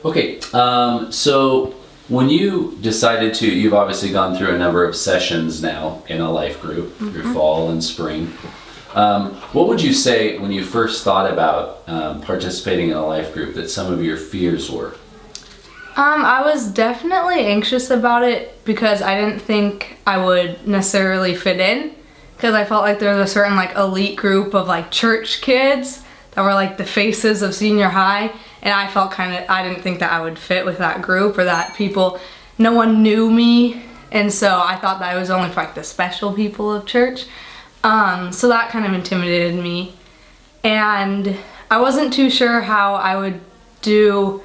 Okay, so when you decided to, you've obviously gone through a number of sessions now in a life group through fall and spring. What would you say when you first thought about participating in a life group that some of your fears were? I was definitely anxious about it because I didn't think I would necessarily fit in, because I felt like there was a certain like elite group of like church kids that were like the faces of senior high, and I felt I didn't think that I would fit with that group, or that no one knew me, and so I thought that I was only for like the special people of church. So that kind of intimidated me, and I wasn't too sure how I would do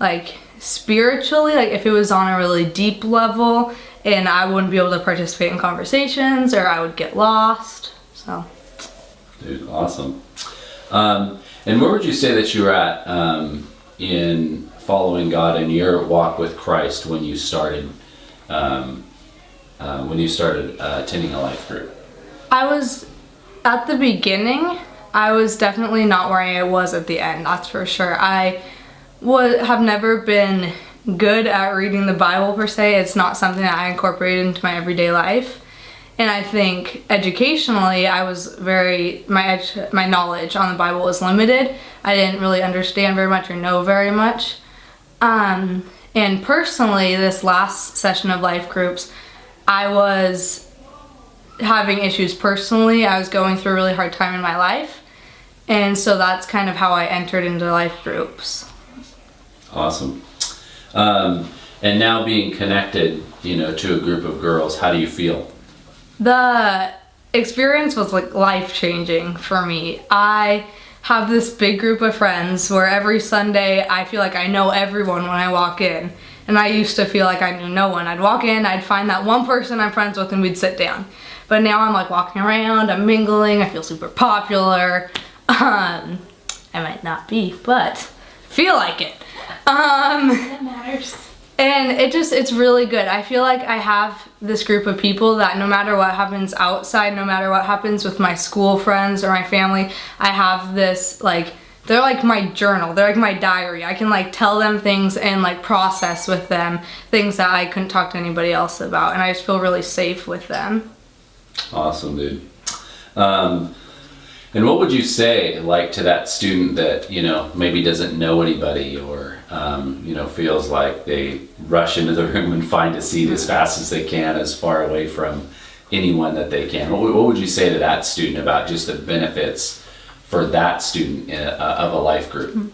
like spiritually, like if it was on a really deep level and I wouldn't be able to participate in conversations, or I would get lost. So Dude, awesome. And where would you say that you were at in following God in your walk with Christ when you started attending a life group? I was, at the beginning, I was definitely not where I was at the end, that's for sure. I have never been good at reading the Bible per se. It's not something that I incorporated into my everyday life. And I think educationally, my knowledge on the Bible was limited. I didn't really understand very much or know very much. And personally, this last session of life groups, I was having issues personally. I was going through a really hard time in my life. And so that's kind of how I entered into life groups. Awesome. And now being connected, to a group of girls, how do you feel? The experience was like life-changing for me. I have this big group of friends where every Sunday I feel like I know everyone when I walk in. And I used to feel like I knew no one. I'd walk in, I'd find that one person I'm friends with, and we'd sit down. But now I'm like walking around, I'm mingling, I feel super popular. I might not be, but feel like it. That matters. And it's really good. I feel like I have this group of people that no matter what happens outside, no matter what happens with my school friends or my family, I have this, like, they're like my journal. They're like my diary. I can like tell them things and like process with them things that I couldn't talk to anybody else about. And I just feel really safe with them. Awesome, dude. And what would you say, like, to that student that, maybe doesn't know anybody, or, feels like they rush into the room and find a seat as fast as they can, as far away from anyone that they can? What would you say to that student about just the benefits for that student of a life group?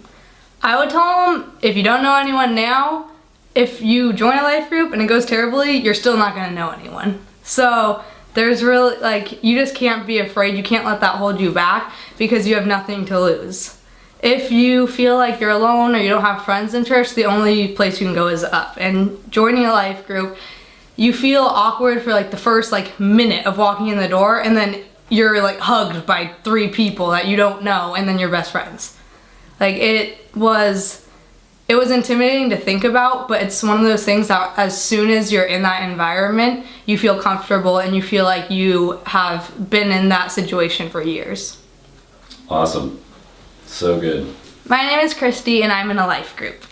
I would tell them, if you don't know anyone now, if you join a life group and it goes terribly, you're still not going to know anyone. So there's really, you just can't be afraid. You can't let that hold you back, because you have nothing to lose. If you feel like you're alone or you don't have friends in church, the only place you can go is up. And joining a life group, you feel awkward for the first minute of walking in the door, and then you're hugged by 3 people that you don't know, and then you're best friends. It was intimidating to think about, but it's one of those things that as soon as you're in that environment, you feel comfortable and you feel like you have been in that situation for years. Awesome. So good. My name is Kristi and I'm in a life group.